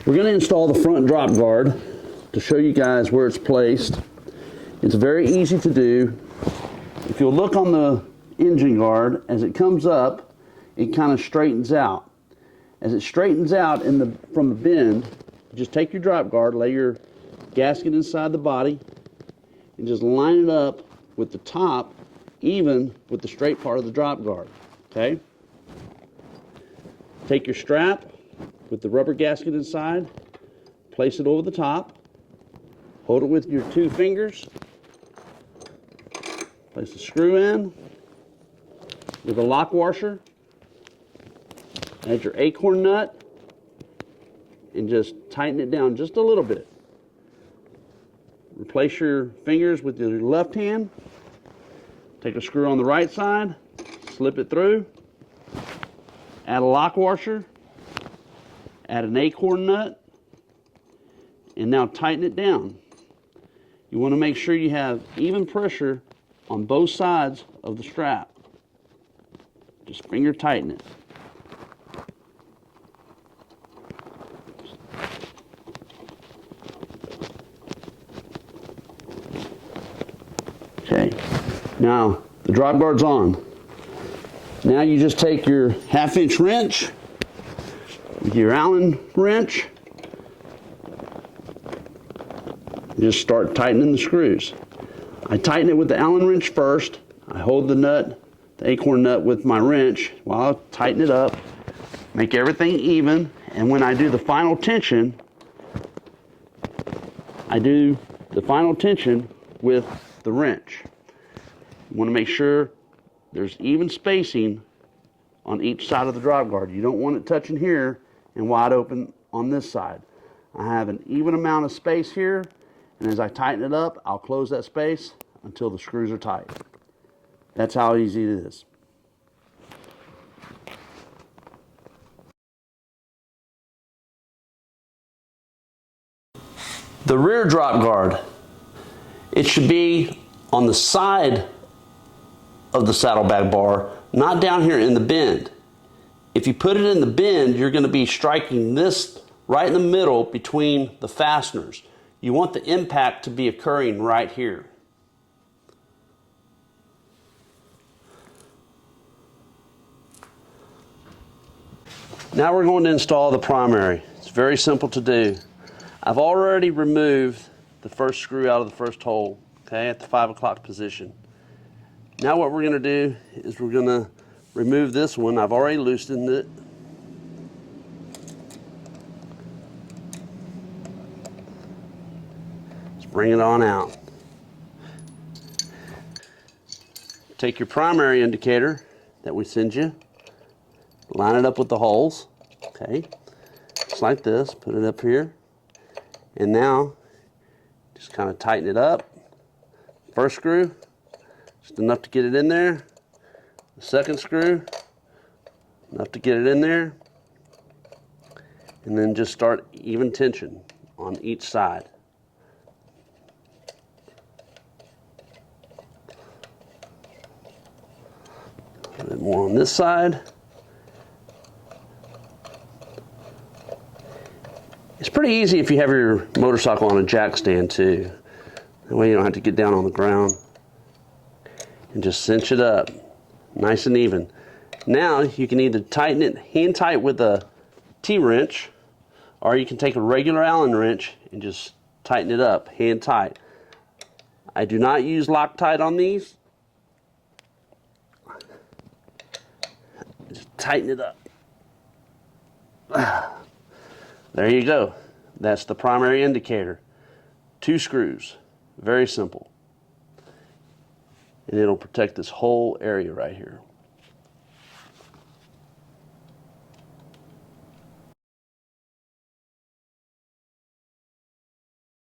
We're going to install the front drop guard to show you guys where it's placed. It's very easy to do. If you'll look on the engine guard, as it comes up, it kind of straightens out. As it straightens out from the bend, just take your drop guard, lay your gasket inside the body, and just line it up with the top even with the straight part of the drop guard. Okay? Take your strap with the rubber gasket inside, place it over the top, hold it with your 2 fingers, place the screw in with a lock washer, add your acorn nut, and just tighten it down just a little bit. Replace your fingers with your left hand, take a screw on the right side, slip it through, add a lock washer, add an acorn nut, and now tighten it down. You want to make sure you have even pressure on both sides of the strap. Just finger tighten it. Okay, now the drop guard's on. Now you just take your 1/2-inch wrench with your Allen wrench and just start tightening the screws. I tighten it with the Allen wrench first. I hold the nut, the acorn nut, with my wrench while I tighten it up, make everything even, and when I do the final tension, I do the final tension with the wrench. You want to make sure there's even spacing on each side of the drop guard. You don't want it touching here and wide open on this side. I have an even amount of space here, and as I tighten it up, I'll close that space until the screws are tight. That's how easy it is. The rear drop guard, it should be on the side of the saddlebag bar, not down here in the bend. If you put it in the bend, you're going to be striking this right in the middle between the fasteners. You want the impact to be occurring right here. Now we're going to install the primary. It's very simple to do. I've already removed the first screw out of the first hole, okay, at the 5 o'clock position. Now what we're going to do is we're going to remove this one. I've already loosened it. Let's bring it on out. Take your primary indicator that we send you, line it up with the holes, okay, just like this, put it up here, and now just kind of tighten it up. First screw, just enough to get it in there. The second screw, enough to get it in there. And then just start even tension on each side. A bit more on this side. It's pretty easy if you have your motorcycle on a jack stand too. That way you don't have to get down on the ground. And just cinch it up, nice and even. Now you can either tighten it hand tight with a T-wrench, or you can take a regular Allen wrench and just tighten it up, hand tight. I do not use Loctite on these. Just tighten it up. There you go. That's the primary indicator. 2 screws. Very simple. And it'll protect this whole area right here.